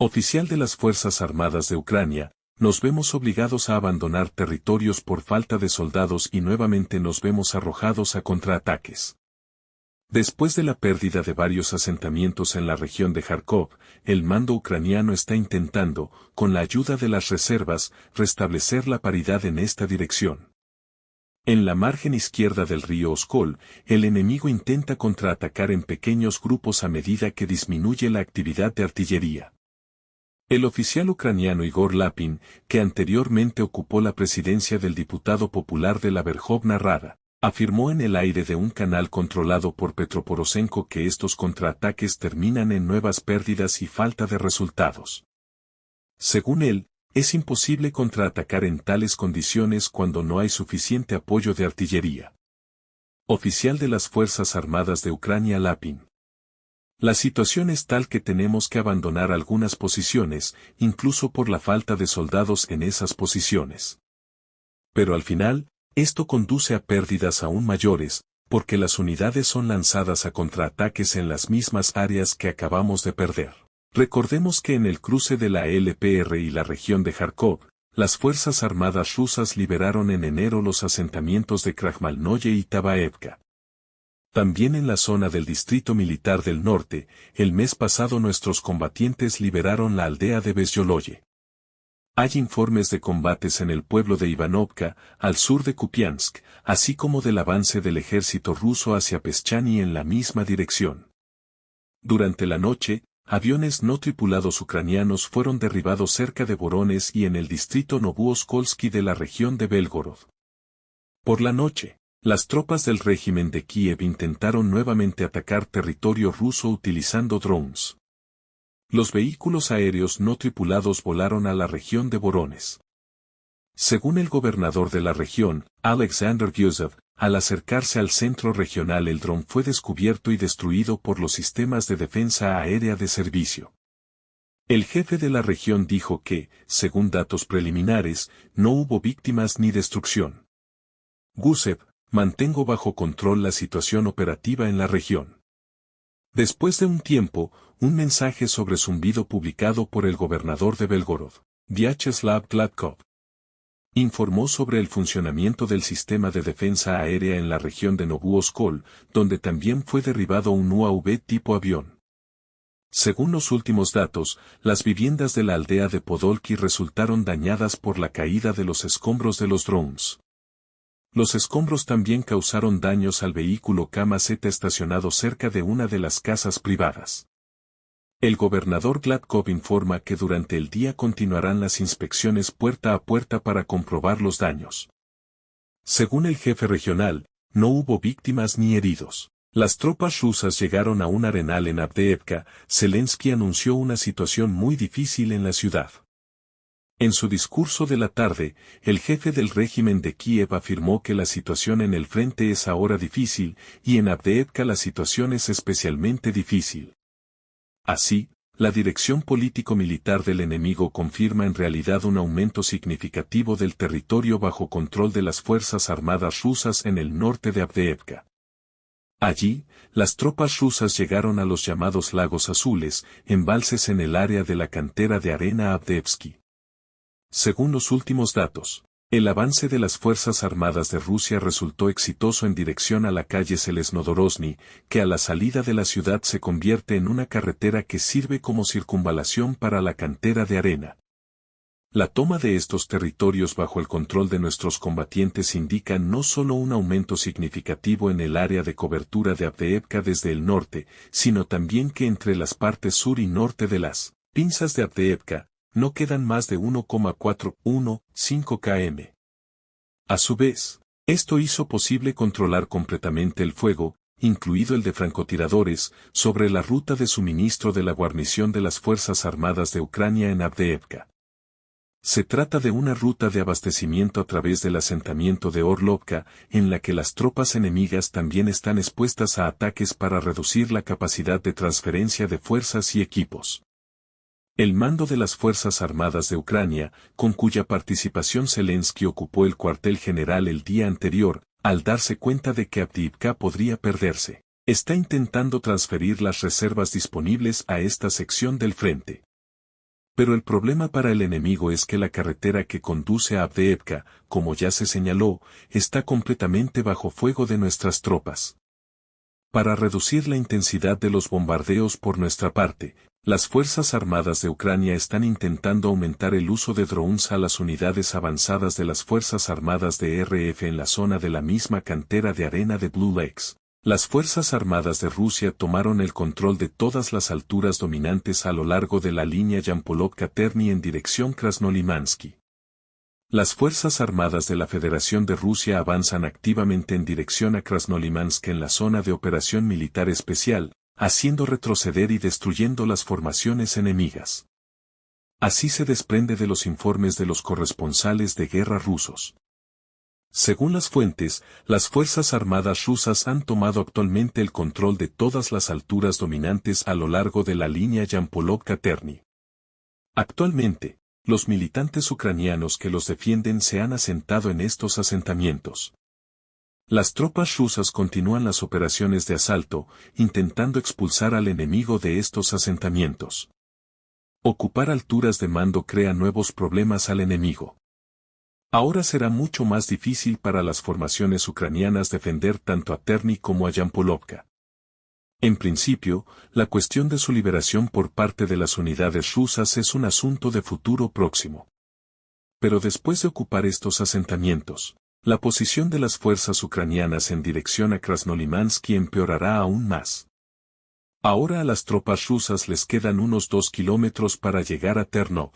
Oficial de las Fuerzas Armadas de Ucrania, nos vemos obligados a abandonar territorios por falta de soldados y nuevamente nos vemos arrojados a contraataques. Después de la pérdida de varios asentamientos en la región de Kharkov, el mando ucraniano está intentando, con la ayuda de las reservas, restablecer la paridad en esta dirección. En la margen izquierda del río Oskol, el enemigo intenta contraatacar en pequeños grupos a medida que disminuye la actividad de artillería. El oficial ucraniano Igor Lapin, que anteriormente ocupó la presidencia del diputado popular de la Verjovna Rada, afirmó en el aire de un canal controlado por Petroporosenko que estos contraataques terminan en nuevas pérdidas y falta de resultados. Según él, es imposible contraatacar en tales condiciones cuando no hay suficiente apoyo de artillería. Oficial de las Fuerzas Armadas de Ucrania Lapin. La situación es tal que tenemos que abandonar algunas posiciones, incluso por la falta de soldados en esas posiciones. Pero al final, esto conduce a pérdidas aún mayores, porque las unidades son lanzadas a contraataques en las mismas áreas que acabamos de perder. Recordemos que en el cruce de la LPR y la región de Kharkov, las Fuerzas Armadas rusas liberaron en enero los asentamientos de Kragmalnoye y Tabaevka. También en la zona del Distrito Militar del Norte, el mes pasado nuestros combatientes liberaron la aldea de Bezyoloye. Hay informes de combates en el pueblo de Ivanovka, al sur de Kupiansk, así como del avance del ejército ruso hacia Peschani en la misma dirección. Durante la noche, aviones no tripulados ucranianos fueron derribados cerca de Voronezh y en el distrito Novuoskolsky de la región de Belgorod. Por la noche, las tropas del régimen de Kiev intentaron nuevamente atacar territorio ruso utilizando drones. Los vehículos aéreos no tripulados volaron a la región de Voronezh. Según el gobernador de la región, Alexander Gusev, al acercarse al centro regional el dron fue descubierto y destruido por los sistemas de defensa aérea de servicio. El jefe de la región dijo que, según datos preliminares, no hubo víctimas ni destrucción. Gusev, mantengo bajo control la situación operativa en la región. Después de un tiempo, un mensaje sobre zumbido publicado por el gobernador de Belgorod, Vyacheslav Gladkov, informó sobre el funcionamiento del sistema de defensa aérea en la región de Novuoskol, donde también fue derribado un UAV tipo avión. Según los últimos datos, las viviendas de la aldea de Podolki resultaron dañadas por la caída de los escombros de los drones. Los escombros también causaron daños al vehículo Kama-Z estacionado cerca de una de las casas privadas. El gobernador Gladkov informa que durante el día continuarán las inspecciones puerta a puerta para comprobar los daños. Según el jefe regional, no hubo víctimas ni heridos. Las tropas rusas llegaron a un arenal en Avdiivka. Zelensky anunció una situación muy difícil en la ciudad. En su discurso de la tarde, el jefe del régimen de Kiev afirmó que la situación en el frente es ahora difícil, y en Avdiivka la situación es especialmente difícil. Así, la dirección político-militar del enemigo confirma en realidad un aumento significativo del territorio bajo control de las Fuerzas Armadas rusas en el norte de Avdiivka. Allí, las tropas rusas llegaron a los llamados Lagos Azules, embalses en el área de la cantera de arena Avdiivsky. Según los últimos datos, el avance de las Fuerzas Armadas de Rusia resultó exitoso en dirección a la calle Selesnodorosny, que a la salida de la ciudad se convierte en una carretera que sirve como circunvalación para la cantera de arena. La toma de estos territorios bajo el control de nuestros combatientes indica no solo un aumento significativo en el área de cobertura de Avdiivka desde el norte, sino también que entre las partes sur y norte de las pinzas de Avdiivka, no quedan más de 1,415 km. A su vez, esto hizo posible controlar completamente el fuego, incluido el de francotiradores, sobre la ruta de suministro de la guarnición de las Fuerzas Armadas de Ucrania en Avdiivka. Se trata de una ruta de abastecimiento a través del asentamiento de Orlovka, en la que las tropas enemigas también están expuestas a ataques para reducir la capacidad de transferencia de fuerzas y equipos. El mando de las Fuerzas Armadas de Ucrania, con cuya participación Zelensky ocupó el cuartel general el día anterior, al darse cuenta de que Avdiivka podría perderse, está intentando transferir las reservas disponibles a esta sección del frente. Pero el problema para el enemigo es que la carretera que conduce a Avdiivka, como ya se señaló, está completamente bajo fuego de nuestras tropas. Para reducir la intensidad de los bombardeos por nuestra parte, las Fuerzas Armadas de Ucrania están intentando aumentar el uso de drones a las unidades avanzadas de las Fuerzas Armadas de RF en la zona de la misma cantera de arena de Blue Lakes. Las Fuerzas Armadas de Rusia tomaron el control de todas las alturas dominantes a lo largo de la línea Yampolovka-Terny en dirección Krasnolimansky. Las Fuerzas Armadas de la Federación de Rusia avanzan activamente en dirección a Krasnolimansk en la zona de operación militar especial, haciendo retroceder y destruyendo las formaciones enemigas. Así se desprende de los informes de los corresponsales de guerra rusos. Según las fuentes, las Fuerzas Armadas rusas han tomado actualmente el control de todas las alturas dominantes a lo largo de la línea Yampolovka-Terny. Actualmente, los militantes ucranianos que los defienden se han asentado en estos asentamientos. Las tropas rusas continúan las operaciones de asalto, intentando expulsar al enemigo de estos asentamientos. Ocupar alturas de mando crea nuevos problemas al enemigo. Ahora será mucho más difícil para las formaciones ucranianas defender tanto a Terny como a Yampolovka. En principio, la cuestión de su liberación por parte de las unidades rusas es un asunto de futuro próximo. Pero después de ocupar estos asentamientos, la posición de las fuerzas ucranianas en dirección a Krasnolimansky empeorará aún más. Ahora a las tropas rusas les quedan unos 2 kilómetros para llegar a Ternov.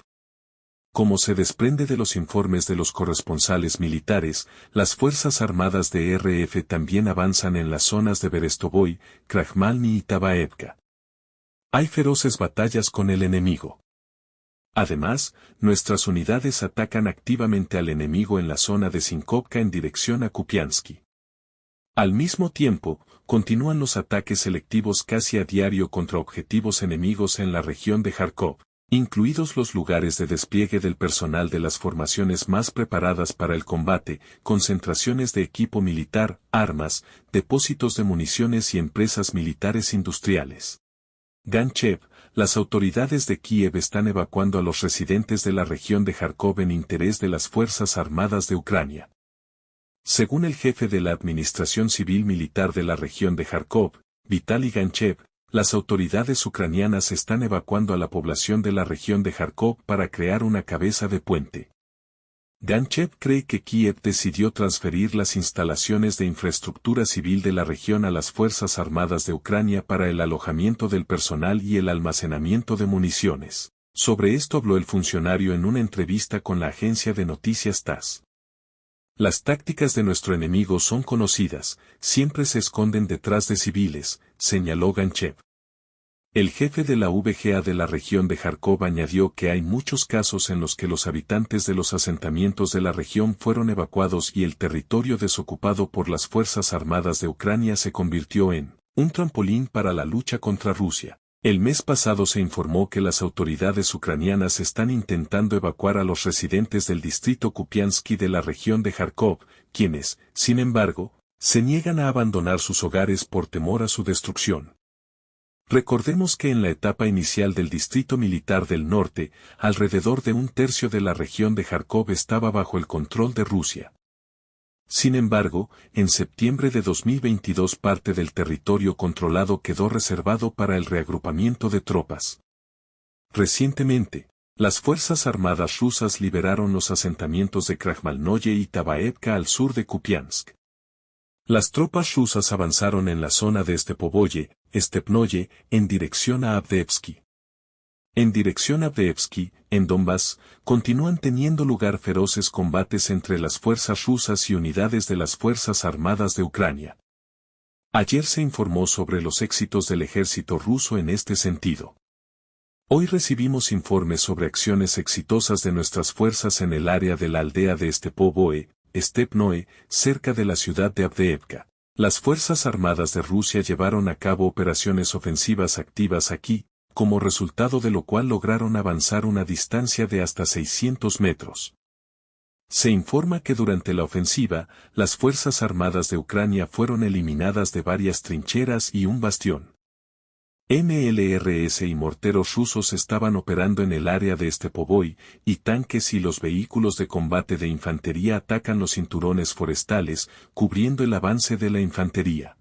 Como se desprende de los informes de los corresponsales militares, las Fuerzas Armadas de RF también avanzan en las zonas de Berestovoy, Krahmalny y Tabaevka. Hay feroces batallas con el enemigo. Además, nuestras unidades atacan activamente al enemigo en la zona de Sinkovka en dirección a Kupiansky. Al mismo tiempo, continúan los ataques selectivos casi a diario contra objetivos enemigos en la región de Kharkov, incluidos los lugares de despliegue del personal de las formaciones más preparadas para el combate, concentraciones de equipo militar, armas, depósitos de municiones y empresas militares industriales. Ganchev, las autoridades de Kiev están evacuando a los residentes de la región de Kharkov en interés de las Fuerzas Armadas de Ucrania. Según el jefe de la Administración Civil Militar de la región de Kharkov, Vitaly Ganchev, las autoridades ucranianas están evacuando a la población de la región de Kharkov para crear una cabeza de puente. Ganchev cree que Kiev decidió transferir las instalaciones de infraestructura civil de la región a las Fuerzas Armadas de Ucrania para el alojamiento del personal y el almacenamiento de municiones. Sobre esto habló el funcionario en una entrevista con la agencia de noticias TASS. Las tácticas de nuestro enemigo son conocidas, siempre se esconden detrás de civiles, señaló Ganchev. El jefe de la VGA de la región de Kharkov añadió que hay muchos casos en los que los habitantes de los asentamientos de la región fueron evacuados y el territorio desocupado por las Fuerzas Armadas de Ucrania se convirtió en un trampolín para la lucha contra Rusia. El mes pasado se informó que las autoridades ucranianas están intentando evacuar a los residentes del distrito Kupiansky de la región de Kharkov, quienes, sin embargo, se niegan a abandonar sus hogares por temor a su destrucción. Recordemos que en la etapa inicial del Distrito Militar del Norte, alrededor de un tercio de la región de Kharkov estaba bajo el control de Rusia. Sin embargo, en septiembre de 2022 parte del territorio controlado quedó reservado para el reagrupamiento de tropas. Recientemente, las Fuerzas Armadas rusas liberaron los asentamientos de Krahmalnoye y Tabaevka al sur de Kupiansk. Las tropas rusas avanzaron en la zona de Stepnoye, en dirección a Avdiivka. En dirección a Avdiivka, en Donbass, continúan teniendo lugar feroces combates entre las fuerzas rusas y unidades de las Fuerzas Armadas de Ucrania. Ayer se informó sobre los éxitos del ejército ruso en este sentido. Hoy recibimos informes sobre acciones exitosas de nuestras fuerzas en el área de la aldea de Stepnoe, cerca de la ciudad de Avdiivka. Las Fuerzas Armadas de Rusia llevaron a cabo operaciones ofensivas activas aquí, como resultado de lo cual lograron avanzar una distancia de hasta 600 metros. Se informa que durante la ofensiva, las Fuerzas Armadas de Ucrania fueron eliminadas de varias trincheras y un bastión. MLRS y morteros rusos estaban operando en el área de Stepovoi, y tanques y los vehículos de combate de infantería atacan los cinturones forestales, cubriendo el avance de la infantería.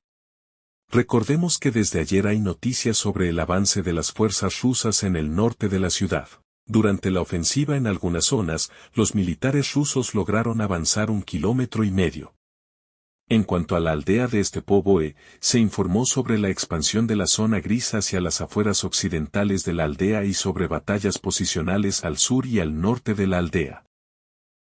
Recordemos que desde ayer hay noticias sobre el avance de las fuerzas rusas en el norte de la ciudad. Durante la ofensiva en algunas zonas, los militares rusos lograron avanzar 1,5 kilómetros. En cuanto a la aldea de Stepovoi, se informó sobre la expansión de la zona gris hacia las afueras occidentales de la aldea y sobre batallas posicionales al sur y al norte de la aldea.